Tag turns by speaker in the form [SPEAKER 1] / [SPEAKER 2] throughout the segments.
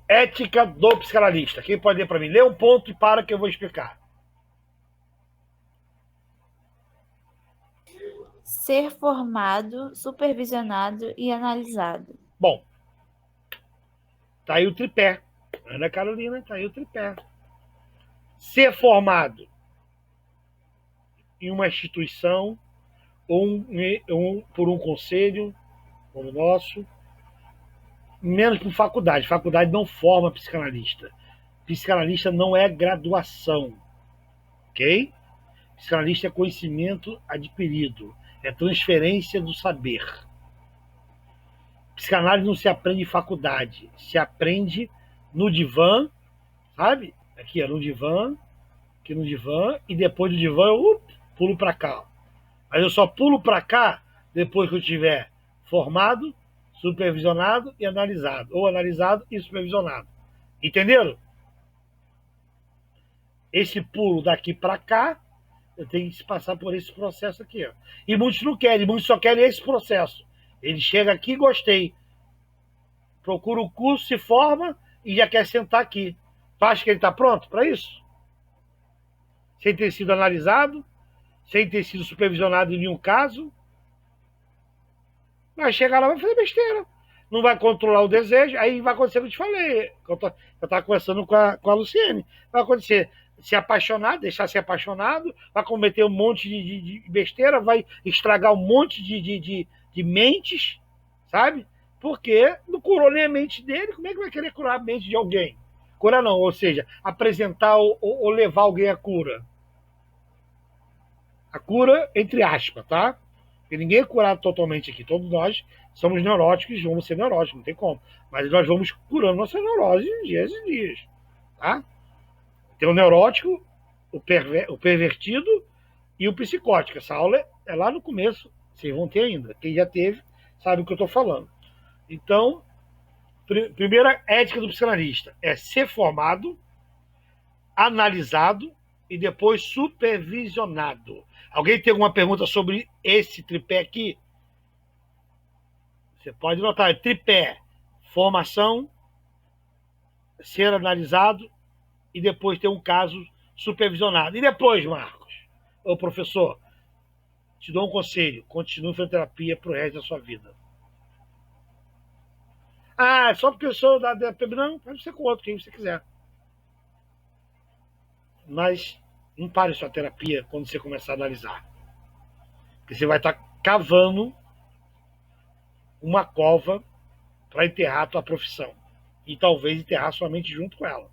[SPEAKER 1] Ética do psicanalista. Quem pode ler para mim? Lê um ponto e para que eu vou explicar.
[SPEAKER 2] Ser formado, supervisionado e analisado.
[SPEAKER 1] Bom, tá aí o tripé. Ana Carolina, tá aí o tripé. Ser formado em uma instituição ou por um conselho como o nosso, menos por faculdade. Faculdade não forma psicanalista. Psicanalista não é graduação, ok? Psicanalista é conhecimento adquirido, é transferência do saber. Psicanálise não se aprende em faculdade, se aprende no divã, sabe? Aqui é no divã, aqui no divã, e depois do divã eu pulo para cá. Mas eu só pulo para cá depois que eu tiver formado, supervisionado e analisado. Ou analisado e supervisionado. Entenderam? Esse pulo daqui para cá, eu tenho que passar por esse processo aqui. Ó. E muitos não querem, muitos só querem esse processo. Ele chega aqui, gostei. Procura o curso, se forma e já quer sentar aqui. Tu acha que ele está pronto para isso? Sem ter sido analisado, sem ter sido supervisionado em nenhum caso. Vai chegar lá e vai fazer besteira. Não vai controlar o desejo, aí vai acontecer o que eu te falei. Eu estava conversando com a Luciene. Vai acontecer se apaixonar, deixar ser apaixonado, vai cometer um monte de besteira, vai estragar um monte de mentes, sabe? Porque não curou nem a mente dele, como é que vai querer curar a mente de alguém? Curar não, ou seja, apresentar ou levar alguém à cura. A cura, entre aspas, tá? Porque ninguém é curado totalmente aqui. Todos nós somos neuróticos, vamos ser neuróticos, não tem como. Mas nós vamos curando nossas neuroses dias e dias. Tá? Tem o neurótico, o pervertido e o psicótico. Essa aula é lá no começo, vocês vão ter ainda. Quem já teve sabe o que eu estou falando. Então, primeira ética do psicanalista é ser formado, analisado e depois supervisionado. Alguém tem alguma pergunta sobre esse tripé aqui? Você pode notar, é tripé, formação, ser analisado e depois ter um caso supervisionado. E depois, Marcos, ô professor, te dou um conselho, continue fazendo terapia pro resto da sua vida. Ah, só porque eu sou da DPB, não, pode ser com outro, quem você quiser. Mas não pare sua terapia quando você começar a analisar. Porque você vai estar cavando uma cova para enterrar a tua profissão. E talvez enterrar sua mente junto com ela.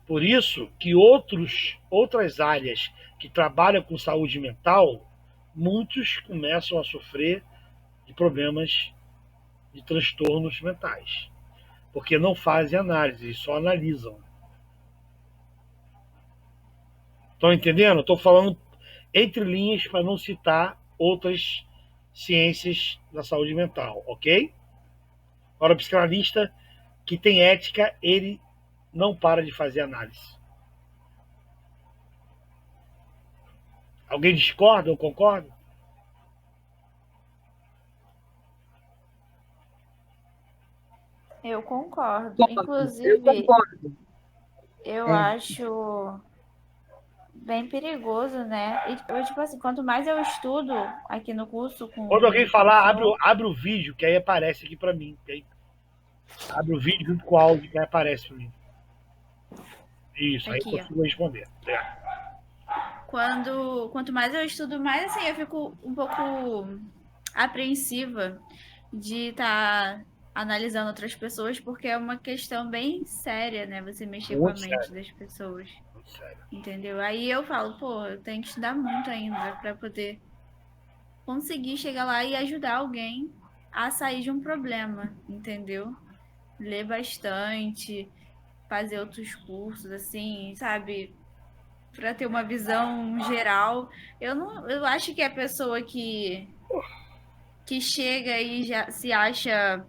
[SPEAKER 1] Por isso que outras áreas que trabalham com saúde mental, muitos começam a sofrer de problemas de transtornos mentais. Porque não fazem análise, só analisam. Estão entendendo? Estou falando entre linhas para não citar outras ciências da saúde mental, ok? Para o psicanalista que tem ética, ele não para de fazer análise. Alguém discorda ou concorda?
[SPEAKER 2] Eu concordo.
[SPEAKER 3] Eu
[SPEAKER 2] Inclusive,
[SPEAKER 3] concordo.
[SPEAKER 2] eu acho bem perigoso, né? E, eu, tipo assim, quanto mais eu estudo aqui no curso com
[SPEAKER 1] Quando
[SPEAKER 2] o
[SPEAKER 1] alguém
[SPEAKER 2] meu
[SPEAKER 1] falar,
[SPEAKER 2] professor,
[SPEAKER 1] abre o vídeo, que aí aparece aqui para mim. Aí abre o vídeo junto com o áudio, que aí aparece para mim. Isso, aí eu
[SPEAKER 2] aqui, ó.
[SPEAKER 1] consigo responder. É.
[SPEAKER 2] Quanto mais eu estudo, mais assim, eu fico um pouco apreensiva de estar analisando outras pessoas, porque é uma questão bem séria, né? Você mexer com a
[SPEAKER 1] Muito
[SPEAKER 2] mente
[SPEAKER 1] sério,
[SPEAKER 2] das pessoas,
[SPEAKER 1] muito sério.
[SPEAKER 2] entendeu? Aí eu falo, pô, eu tenho que estudar muito ainda para poder conseguir chegar lá e ajudar alguém a sair de um problema, entendeu? Ler bastante, fazer outros cursos, assim, sabe? Para ter uma visão geral. Eu acho que a pessoa que chega e já se acha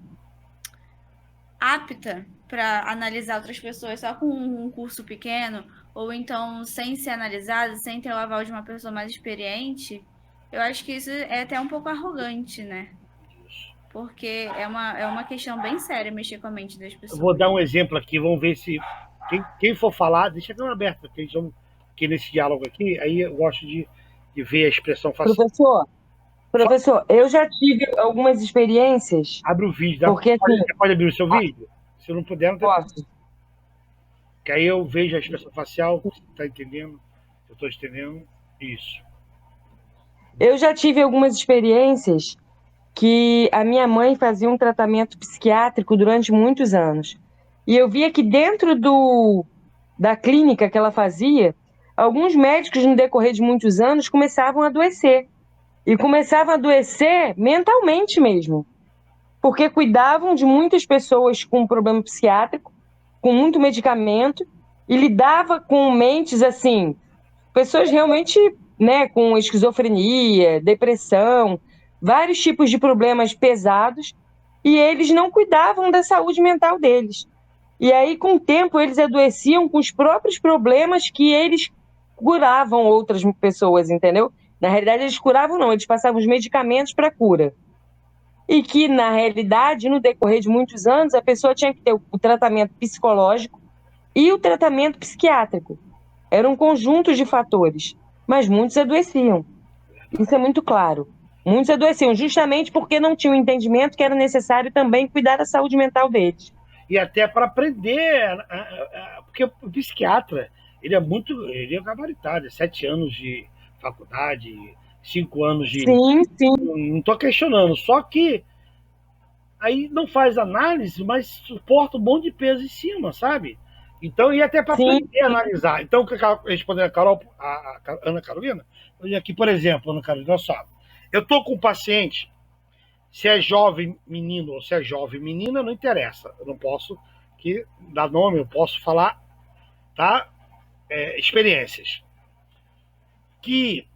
[SPEAKER 2] apta para analisar outras pessoas só com um curso pequeno, ou então sem ser analisado, sem ter o aval de uma pessoa mais experiente, eu acho que isso é até um pouco arrogante, né? porque é uma questão bem séria mexer com a mente das
[SPEAKER 1] Eu
[SPEAKER 2] pessoas.
[SPEAKER 1] vou dar um exemplo aqui, vamos ver se quem for falar, deixa a câmera aberta, porque eles vão aqui nesse diálogo aqui, aí eu gosto de ver a expressão facial.
[SPEAKER 3] Professor, eu já tive algumas experiências,
[SPEAKER 1] Abre o vídeo,
[SPEAKER 3] porque assim,
[SPEAKER 1] você pode abrir o seu vídeo? Se não puder, não tem problema.
[SPEAKER 3] posso.
[SPEAKER 1] Que aí eu vejo a expressão facial, você está entendendo? Eu estou entendendo isso.
[SPEAKER 3] Eu já tive algumas experiências que a minha mãe fazia um tratamento psiquiátrico durante muitos anos. E eu via que dentro da clínica que ela fazia, alguns médicos, no decorrer de muitos anos, começavam a adoecer. E começavam a adoecer mentalmente mesmo. Porque cuidavam de muitas pessoas com problema psiquiátrico, com muito medicamento, e lidava com mentes assim, pessoas realmente, né, com esquizofrenia, depressão, vários tipos de problemas pesados, e eles não cuidavam da saúde mental deles. E aí, com o tempo, eles adoeciam com os próprios problemas que eles curavam outras pessoas, entendeu? Na realidade, eles curavam não, eles passavam os medicamentos para cura. E que, na realidade, no decorrer de muitos anos, a pessoa tinha que ter o tratamento psicológico e o tratamento psiquiátrico. Era um conjunto de fatores, mas muitos adoeciam. Isso é muito claro. Muitos adoeciam justamente porque não tinham entendimento que era necessário também cuidar da saúde mental deles.
[SPEAKER 1] E até para aprender, porque o psiquiatra, ele é gabaritado, 7 anos de faculdade, 5 anos de...
[SPEAKER 3] Sim, sim.
[SPEAKER 1] Não estou questionando, só que aí não faz análise, mas suporta um monte de peso em cima, sabe? Então, e até para aprender a analisar. Então, respondendo a Carol, a Ana Carolina, aqui, por exemplo, Ana Carolina, olha só, eu estou com um paciente, se é jovem menino ou se é jovem menina, não interessa. Eu não posso dar nome, eu posso falar, tá? Experiências. Que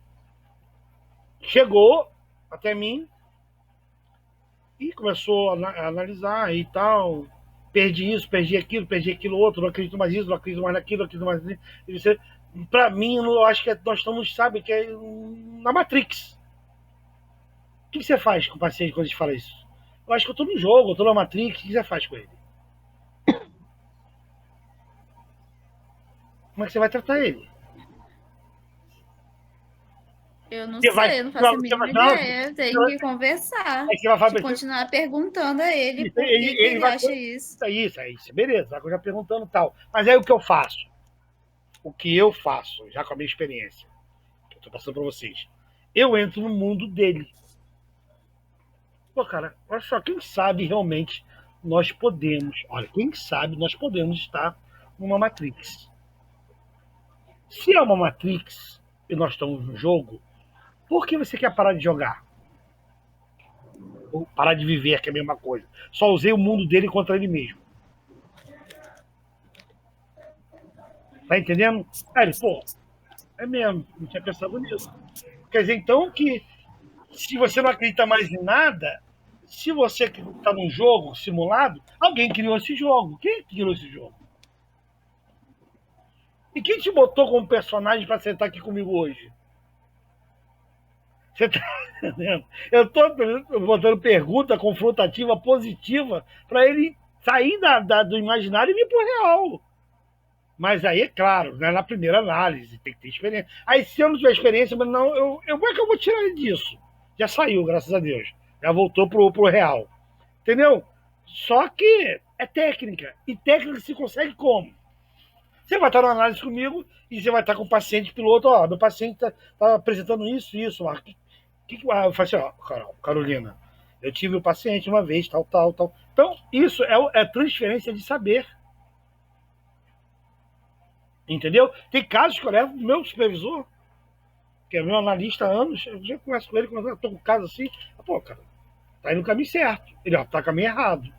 [SPEAKER 1] chegou até mim e começou a analisar e tal. Perdi isso, perdi aquilo outro, não acredito mais nisso, não acredito mais naquilo, não acredito mais nisso. Para mim, eu acho que nós estamos, sabe, que é na Matrix. O que você faz com o paciente quando a gente fala isso? Eu acho que eu estou no jogo, eu estou na Matrix, o que você faz com ele? Como é que você vai tratar ele?
[SPEAKER 2] Eu não
[SPEAKER 1] Você
[SPEAKER 2] sei,
[SPEAKER 1] vai,
[SPEAKER 2] eu não faço a mínima ideia. Tem que conversar.
[SPEAKER 1] aí você vai falar,
[SPEAKER 2] Continuar perguntando a ele por que
[SPEAKER 1] ele
[SPEAKER 2] ele
[SPEAKER 1] vai
[SPEAKER 2] acha isso.
[SPEAKER 1] isso, beleza, vai já perguntando e tal. Mas aí o que eu faço? O que eu faço, já com a minha experiência, que eu estou passando para vocês, eu entro no mundo dele. Pô, cara, olha só, quem sabe realmente nós podemos, olha, quem sabe nós podemos estar numa Matrix. Se é uma Matrix e nós estamos no jogo, por que você quer parar de jogar? Ou parar de viver, que é a mesma coisa. Só usei o mundo dele contra ele mesmo. Tá entendendo? Aí ele, pô, é mesmo, não tinha pensado nisso. Quer dizer, então, que se você não acredita mais em nada, se você está num jogo simulado, alguém criou esse jogo. Quem criou esse jogo? E quem te botou como personagem para sentar aqui comigo hoje? Você tá entendendo? Eu estou botando pergunta confrontativa, positiva, para ele sair do imaginário e vir para o real. Mas aí, é claro, né, na primeira análise, tem que ter experiência. Aí, se eu não tiver experiência, mas não, como é que eu vou tirar ele disso? Já saiu, graças a Deus. Já voltou pro real. Entendeu? Só que é técnica. E técnica se consegue como? Você vai estar na análise comigo e você vai estar com o paciente piloto. Ó, meu paciente tá apresentando isso, Marco. Eu falo assim, ó, Carolina, eu tive o paciente uma vez, tal. Então, isso é transferência de saber. Entendeu? Tem casos que eu levo pro meu supervisor, que é meu analista há anos, eu já converso com ele, quando eu tô com um caso assim, pô, cara, tá indo no caminho certo. Ele, ó, tá no caminho errado.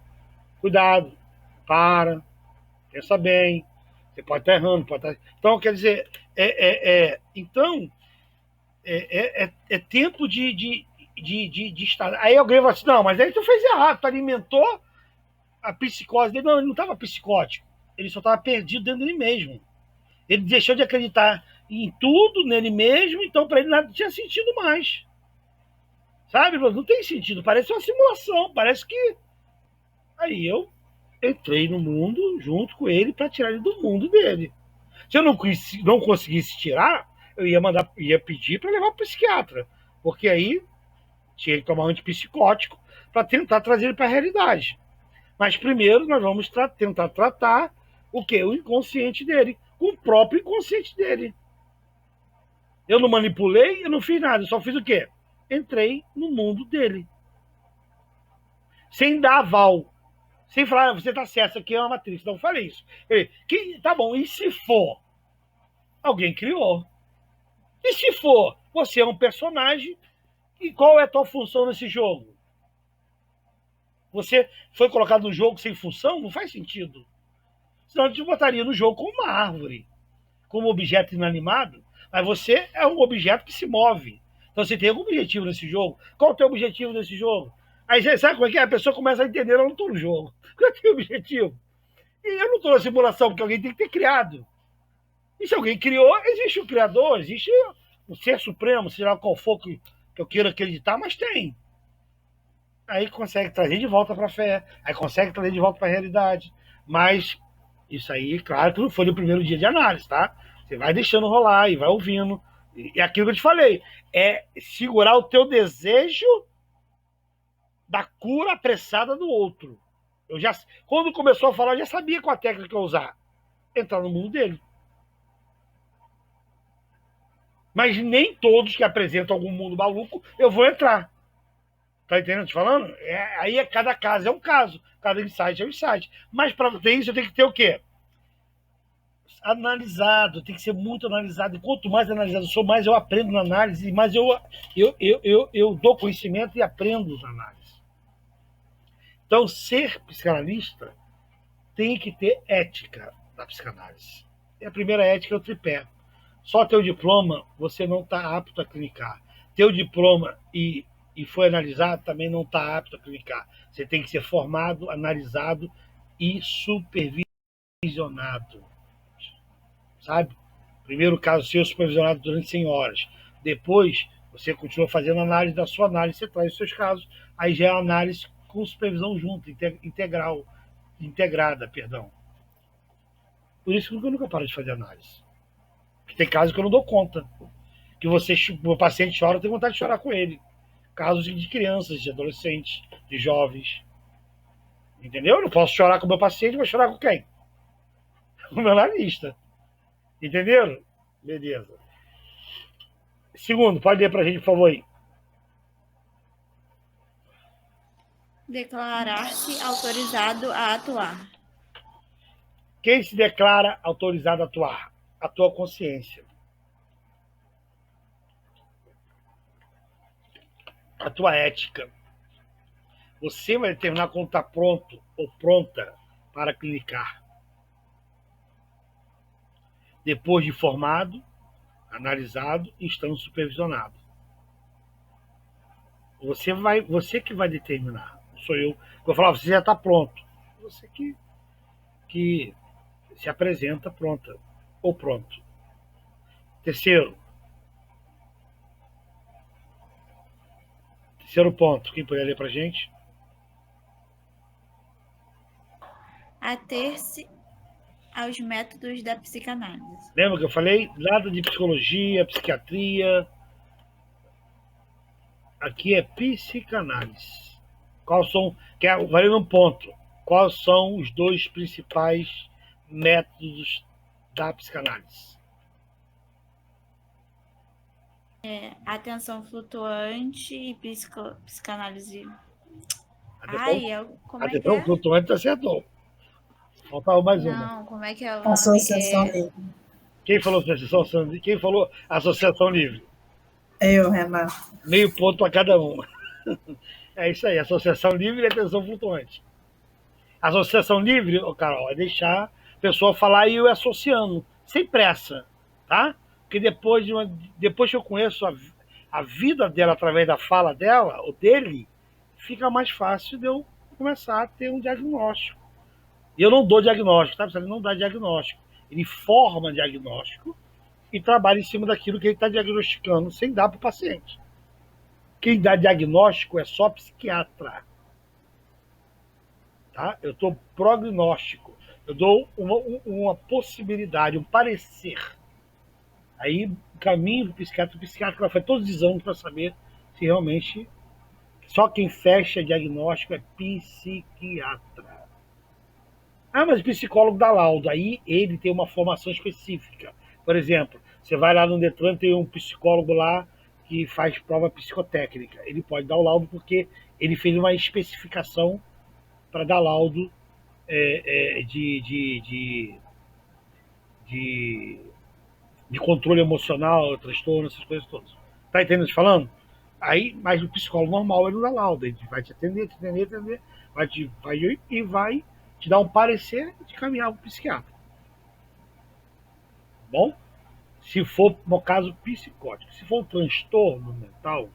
[SPEAKER 1] Cuidado, para, pensa bem, você pode estar errando, pode estar... Então, quer dizer, então, é tempo de estar. Aí alguém vai assim, não, mas aí tu fez errado, tu alimentou a psicose dele. Não, ele não estava psicótico, ele só estava perdido dentro dele mesmo. Ele deixou de acreditar em tudo nele mesmo, então para ele nada tinha sentido mais. Sabe? Não tem sentido. Parece uma simulação. Parece que... Aí eu entrei no mundo junto com ele para tirar ele do mundo dele. Se eu não conseguisse tirar, eu ia pedir para levar para o psiquiatra. Porque aí tinha que tomar um antipsicótico para tentar trazer ele para a realidade. Mas primeiro nós vamos tentar tratar o quê? O inconsciente dele, com o próprio inconsciente dele. Eu não manipulei, eu não fiz nada, eu só fiz o quê? Entrei no mundo dele. Sem dar aval. Sem falar, você tá certo, isso aqui é uma matriz. Não falei isso. Tá bom, e se for? Alguém criou. E se for? Você é um personagem, e qual é a tua função nesse jogo? Você foi colocado no jogo sem função? Não faz sentido. Senão a gente botaria no jogo como uma árvore, como objeto inanimado, mas você é um objeto que se move. Então você tem algum objetivo nesse jogo. Qual é o teu objetivo nesse jogo? Aí você sabe como é que é? A pessoa começa a entender, eu não estou no jogo. Qual é o teu objetivo? E eu não estou na simulação, porque alguém tem que ter criado. E se alguém criou, existe o criador, existe o ser supremo, seja lá qual for que eu queira acreditar, mas tem. Aí consegue trazer de volta para a fé, aí consegue trazer de volta para a realidade. Mas isso aí, claro, que não foi no primeiro dia de análise, tá? Você vai deixando rolar e vai ouvindo. E aquilo que eu te falei, é segurar o teu desejo da cura apressada do outro. Quando começou a falar, eu já sabia qual a técnica que eu usar. Entrar no mundo dele. Mas nem todos que apresentam algum mundo maluco, eu vou entrar. Tá entendendo o que eu tô falando? Aí cada caso é um caso. Cada insight é um insight. Mas para ter isso, eu tenho que ter o quê? Analisado. Tem que ser muito analisado. E quanto mais analisado eu sou, mais eu aprendo na análise. E mais eu dou conhecimento e aprendo na análise. Então, ser psicanalista tem que ter ética na psicanálise. E a primeira ética é o tripé. Só teu diploma, você não está apto a clinicar. Teu diploma e foi analisado, também não está apto a clinicar. Você tem que ser formado, analisado e supervisionado. Sabe? Primeiro caso seu, supervisionado durante 100 horas. Depois, você continua fazendo análise da sua análise, você traz os seus casos, aí já é análise com supervisão junto, integrada, perdão. Por isso que eu nunca paro de fazer análise. Porque tem casos que eu não dou conta. Que o paciente chora, eu tenho vontade de chorar com ele. Casos de crianças, de adolescentes, de jovens. Entendeu? Eu não posso chorar com o meu paciente, vou chorar com quem? Com o meu analista. Entenderam? Beleza. Segundo, pode ler pra gente, por favor, aí.
[SPEAKER 2] Declarar-se autorizado a atuar.
[SPEAKER 1] Quem se declara autorizado a atuar? A tua consciência. A tua ética. Você vai determinar quando está pronto ou pronta para clinicar. Depois de formado, analisado e estando supervisionado. Você que vai determinar. Não sou eu. Eu falar, você já está pronto. Você que se apresenta pronta ou pronto. Terceiro ponto. Quem poderia ler para a gente?
[SPEAKER 2] Ater-se aos métodos da psicanálise.
[SPEAKER 1] Lembra que eu falei? Nada de psicologia, psiquiatria. Aqui é psicanálise. Quais são, valendo um ponto, quais são os dois principais métodos da psicanálise?
[SPEAKER 2] Atenção flutuante e psicanálise. Como é que
[SPEAKER 1] atenção
[SPEAKER 2] é?
[SPEAKER 1] flutuante acertou. Faltava mais uma.
[SPEAKER 2] Não, como é que é o nome?
[SPEAKER 4] Associação livre.
[SPEAKER 1] Quem falou associação livre? Quem falou associação livre?
[SPEAKER 4] Eu, Renato.
[SPEAKER 1] Meio ponto para cada uma. É isso aí, associação livre e atenção flutuante. Associação livre, Carol, é deixar a pessoa falar e eu associando, sem pressa, tá? Porque depois que eu conheço a vida dela através da fala dela, ou dele, fica mais fácil de eu começar a ter um diagnóstico. E eu não dou diagnóstico, tá? Ele não dá diagnóstico. Ele forma diagnóstico e trabalha em cima daquilo que ele está diagnosticando, sem dar para o paciente. Quem dá diagnóstico é só psiquiatra. Tá? Eu dou prognóstico. Eu dou uma possibilidade, um parecer. Aí caminho para o psiquiatra vai fazer todos os exames para saber se realmente só quem fecha diagnóstico é psiquiatra. Ah, mas o psicólogo dá laudo. Aí ele tem uma formação específica. Por exemplo, você vai lá no Detran, tem um psicólogo lá que faz prova psicotécnica. Ele pode dar o laudo porque ele fez uma especificação para dar laudo de controle emocional, transtorno, essas coisas todas. Tá entendendo o que eu tô falando? Aí, mas o psicólogo normal ele não dá laudo, ele vai te atender, vai te dar um parecer e te caminhar para o psiquiatra. Bom? Se for, no caso, psicótico. Se for um transtorno mental,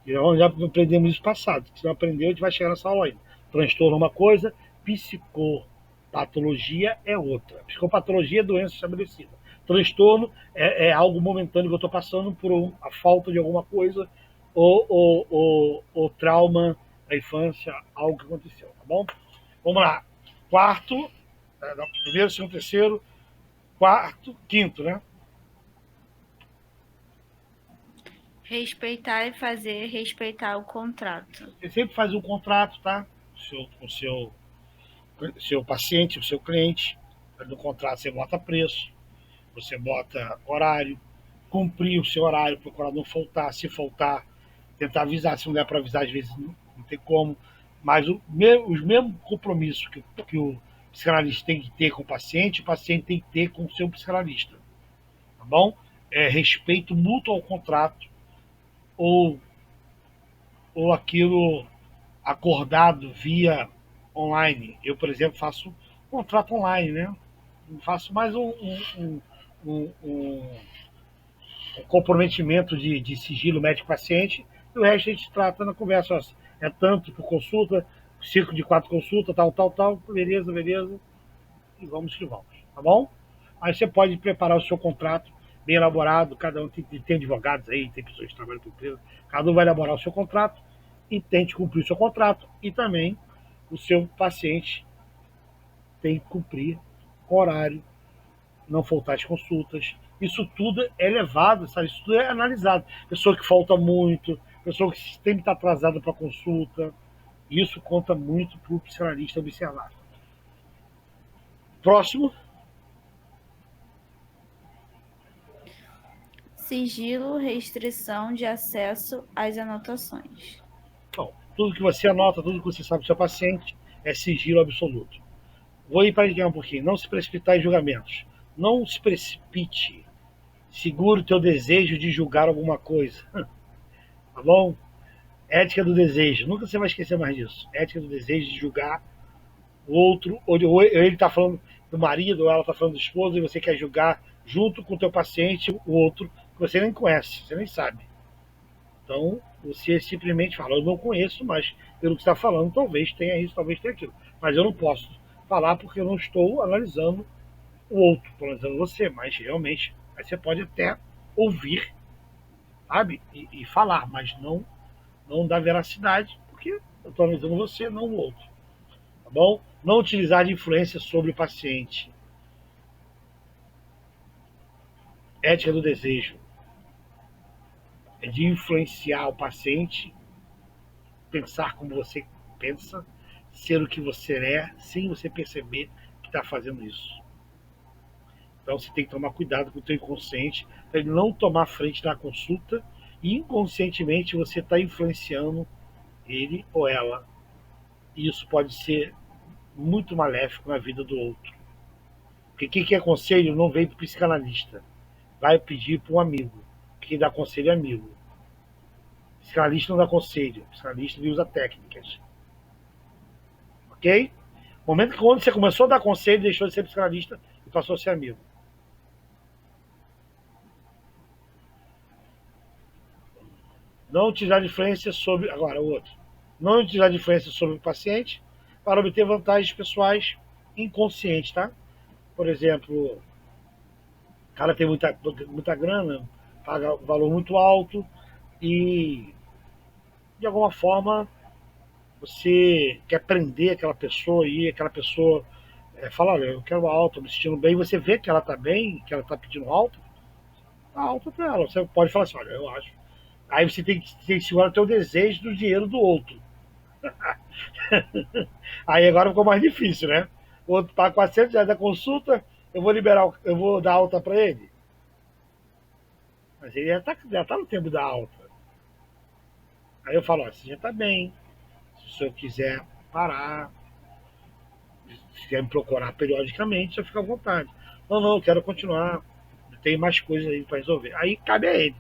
[SPEAKER 1] já aprendemos isso passado. Se não aprendeu, a gente vai chegar nessa aula ainda. Transtorno é uma coisa, psicopatologia é outra. Psicopatologia é doença estabelecida. Transtorno é algo momentâneo que eu estou passando por a falta de alguma coisa ou trauma da infância, algo que aconteceu, tá bom? Vamos lá. Quarto, primeiro, segundo, terceiro, quarto, quinto, né?
[SPEAKER 2] Respeitar e fazer respeitar o contrato.
[SPEAKER 1] Você sempre faz um contrato, tá? Com o seu paciente, o seu cliente. No contrato você bota preço, você bota horário, cumprir o seu horário, procurar não faltar. Se faltar, tentar avisar. Se não der para avisar, às vezes não tem como. Mas os mesmos compromissos que o psicanalista tem que ter com o paciente tem que ter com o seu psicanalista. Tá bom? Respeito mútuo ao contrato ou aquilo acordado via online. Eu, por exemplo, faço contrato online, né? Faço mais um comprometimento de sigilo médico-paciente e o resto a gente trata na conversa. É tanto por consulta, ciclo de 4 consultas, tal, beleza, e vamos que vamos, tá bom? Aí você pode preparar o seu contrato bem elaborado, cada um tem advogados aí, tem pessoas que trabalham por empresa, cada um vai elaborar o seu contrato e tente cumprir o seu contrato e também o seu paciente tem que cumprir o horário, não faltar as consultas. Isso tudo é levado, sabe? Isso tudo é analisado. Pessoa que falta muito, pessoa que sempre está atrasada para consulta. Isso conta muito para o psicanalista observar. Próximo.
[SPEAKER 2] Sigilo, restrição de acesso às anotações.
[SPEAKER 1] Bom, tudo que você anota, tudo que você sabe do seu paciente é sigilo absoluto. Vou ir para um pouquinho. Não se precipitar em julgamentos. Não se precipite. Segure o teu desejo de julgar alguma coisa. Tá bom? Ética do desejo. Nunca você vai esquecer mais disso. Ética do desejo de julgar o outro. Ou ele está falando do marido, ou ela está falando do esposo, e você quer julgar junto com o teu paciente o outro que você nem conhece, você nem sabe. Então, você simplesmente fala, eu não conheço, mas pelo que você está falando, talvez tenha isso, talvez tenha aquilo. Mas eu não posso falar porque eu não estou analisando o outro, estou analisando você, mas realmente aí você pode até ouvir, sabe? E falar, mas não dar veracidade, porque eu estou analisando você, não o outro. Tá bom? Não utilizar de influência sobre o paciente. Ética do desejo. É de influenciar o paciente, pensar como você pensa, ser o que você é, sem você perceber que está fazendo isso. Então você tem que tomar cuidado com o teu inconsciente, para ele não tomar frente na consulta e inconscientemente você está influenciando ele ou ela. E isso pode ser muito maléfico na vida do outro. Porque quem quer conselho não vem para o psicanalista. Vai pedir para um amigo. Quem dá conselho é amigo. O psicanalista não dá conselho. O psicanalista usa técnicas. Ok? No momento que quando você começou a dar conselho, deixou de ser psicanalista e passou a ser amigo. Não utilizar de influência sobre... Agora, o outro. Não utilizar de influência sobre o paciente para obter vantagens pessoais inconscientes, tá? Por exemplo, o cara tem muita grana, paga um valor muito alto e de alguma forma, você quer prender aquela pessoa e aquela pessoa fala, olha, eu quero alta, me sentindo bem, você vê que ela está bem, que ela está pedindo alta, dá alta para ela. Você pode falar assim, olha, eu acho. Aí você tem que segurar o teu desejo do dinheiro do outro. Aí agora ficou mais difícil, né? O outro paga R$ 400 da consulta, eu vou dar alta para ele. Mas ele já tá no tempo da alta. Aí eu falo, ó, você já está bem. Se o senhor quiser parar, se quiser me procurar periodicamente, você fica à vontade. Não, não, eu quero continuar. Tem mais coisas aí para resolver. Aí cabe a ele.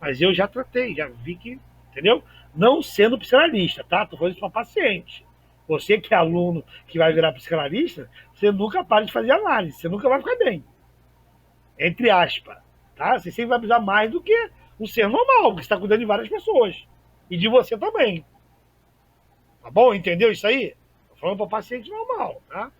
[SPEAKER 1] Mas eu já tratei, já vi que, entendeu? Não sendo psicanalista, tá? Tô falando isso para paciente. Você que é aluno que vai virar psicanalista, você nunca para de fazer análise, você nunca vai ficar bem. Entre aspas, tá? Você sempre vai precisar mais do que um ser normal, porque você está cuidando de várias pessoas. E de você também. Tá bom? Entendeu isso aí? Tô falando para paciente normal, tá?